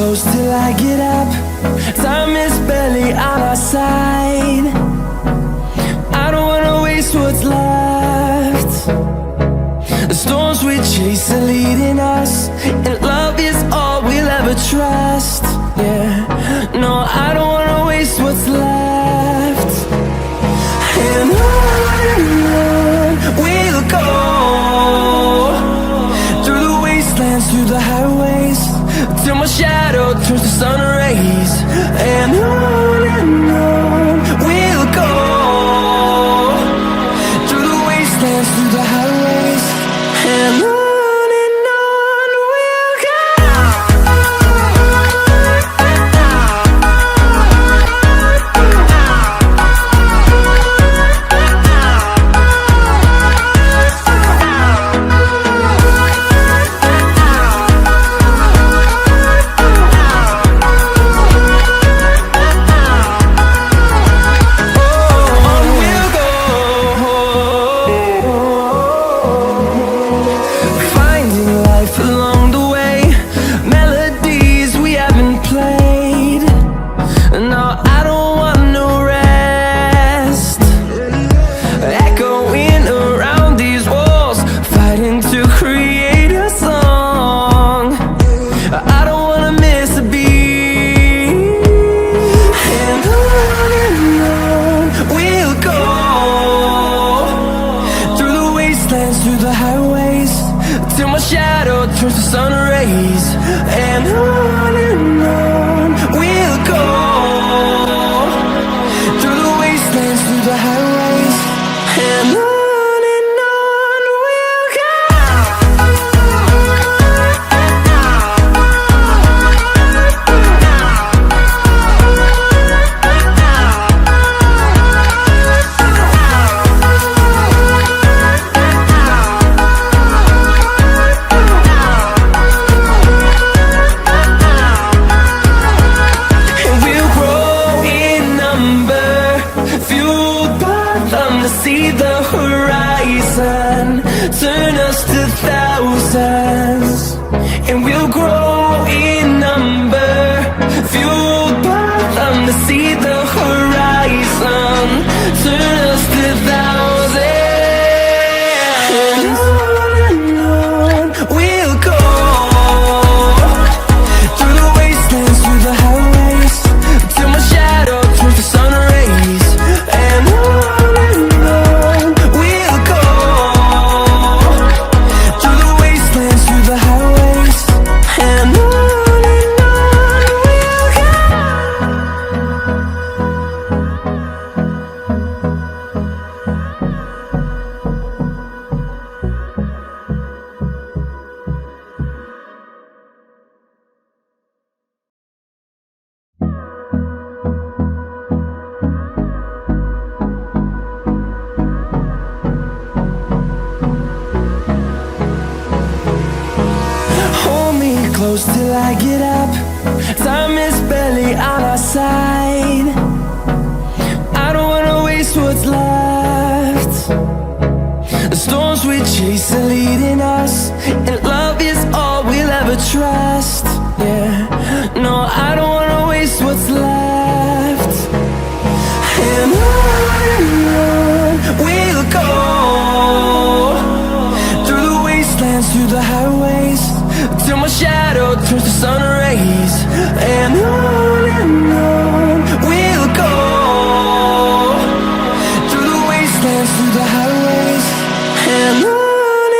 close till I get up. Time is barely on our side. I don't wanna waste what's left. The storms we chase are leading us, and love is all we'll ever trust. Yeah, no, I don't wanna waste what's left. And on we'll go, through the wastelands, through the highways, till my shadow turns to sun rays. And on we'll go, through the wastelands, through the highways, and on we'll go. Through the highways, till my shadow turns to sun rays. And on we'll go, through the wastelands, through the highways, and on we'll go. See the horizon, turn us to thousands, and we'll grow in number, fueled by them. To see the horizon, turn us to thousands, and on we'll go, through the wastelands, through the highways, till my shadow turns to sun rays. And close till I get up. Time is barely on our side. I don't wanna waste what's left. The storms we chase are leading us, and love is all we'll ever trust. Yeah, no, I don't wanna waste what's left. And on we'll go, through the wastelands, through the highways, till my shadow turns to sun rays. And on we'll go, through the wastelands, through the highways, and on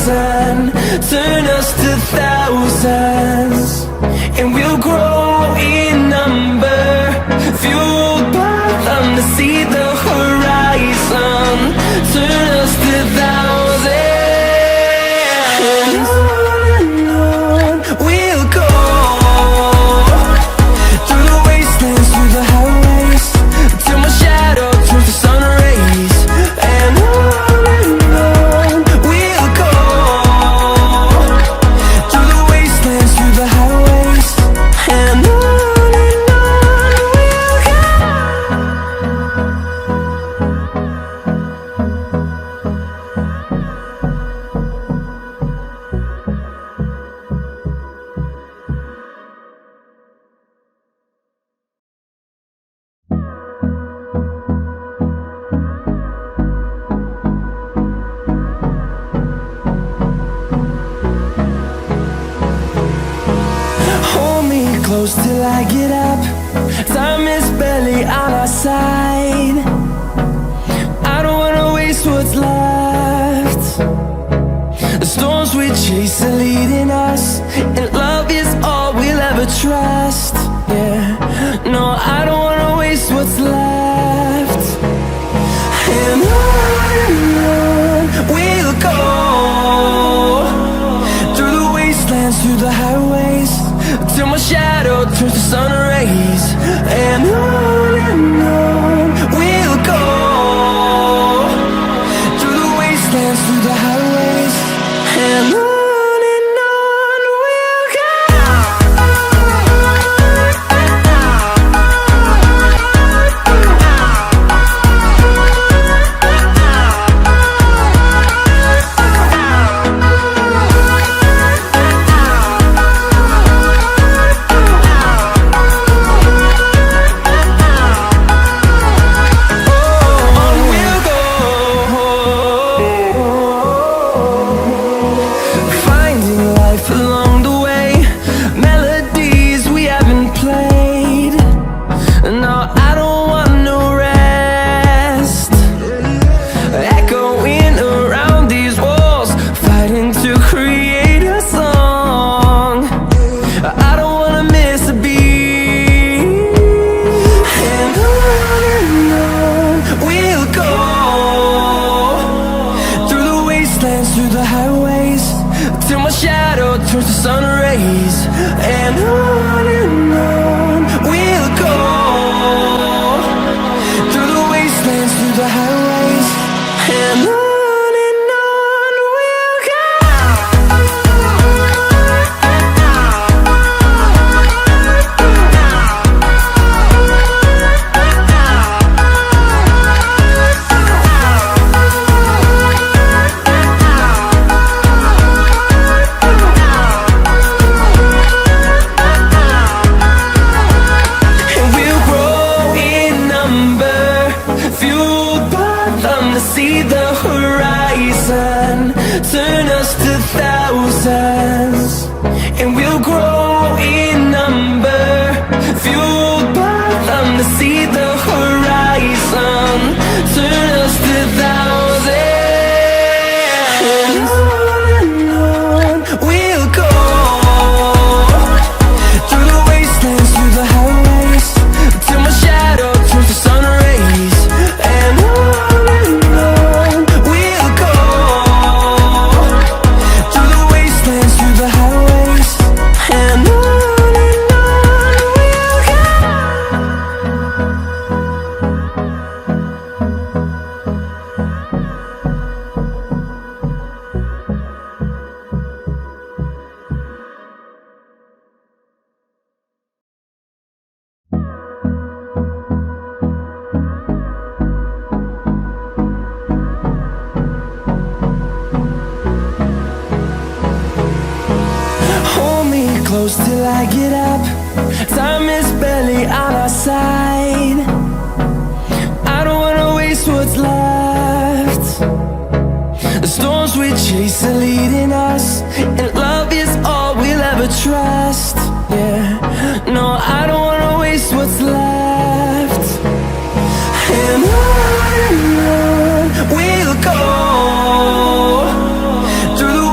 horizon, turn us to thousands, and we'll grow in number, fueled by them to see the horizon, turn us to thousands. And on we'll go, through the wastelands, through the highways, till my shadow turns to sun rays. And on we'll go, through the wastelands, through the highways. And on we'll go. Hold me close till I get up. Time is barely on our side. I don't wanna waste what's left. The storms we chase are leading us, and love is all we'll ever trust. Yeah, no, I don't wanna waste what's left. And on we'll go, through the wastelands, through the highways, till my shadow turns to sun rays. And on we'll go, through the wastelands, through the highways. And on we'll go. Through the highways, till my shadow turns to sun rays. And on we'll go, through the wastelands, through the highways. And on we'll go. See the horizon, turn us to thousands, and we'll grow in number, fueled by them to see the horizon, turn us to thousands. And on we'll go, through the wastelands, through the highways, till my shadow turns to sun rays. And close till I get up. Time is barely on our side. I don't wanna waste what's left. The storms we chase are leading us, and love is all we'll ever trust. Yeah, no, I don't wanna waste what's left. And on we'll go, through the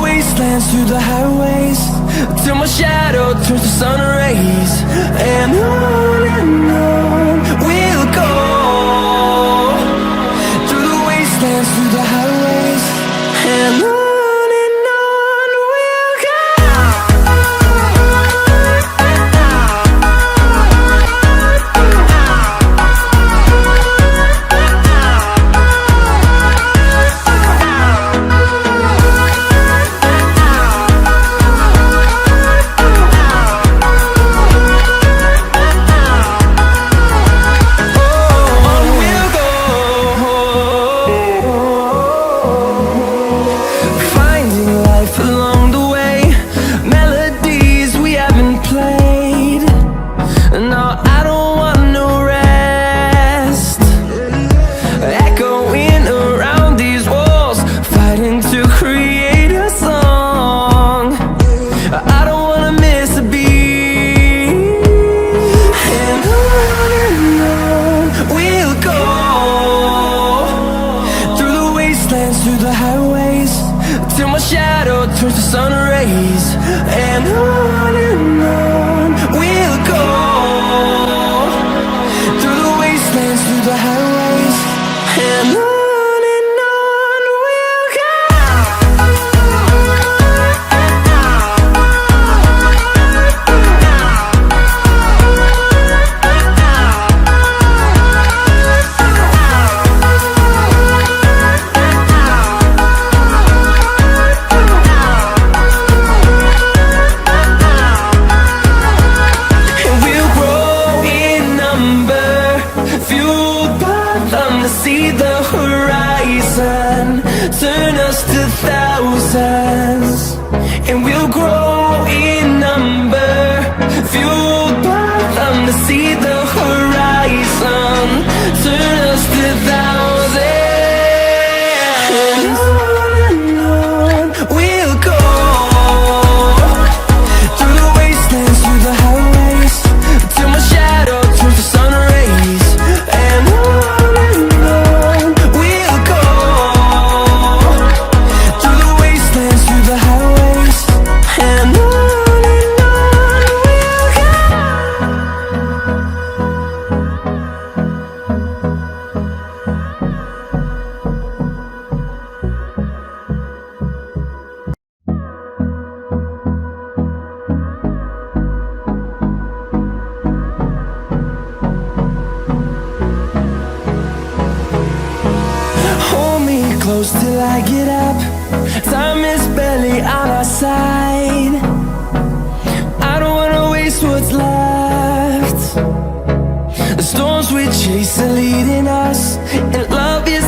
through the highways, till my shadow turns to sun rays. And on we'll go, through the wastelands, through the highways. And on we'll go. See the horizon turn us to thousands, and we'll grow in number, fueled by them to see the horizon turn us to thousands. And on we'll go, through the wastelands, through the highways, till my shadow turns to sun rays. And close till I get up. Time is barely on our side. I don't wanna waste what's left. The storms we chase are leading us, and love is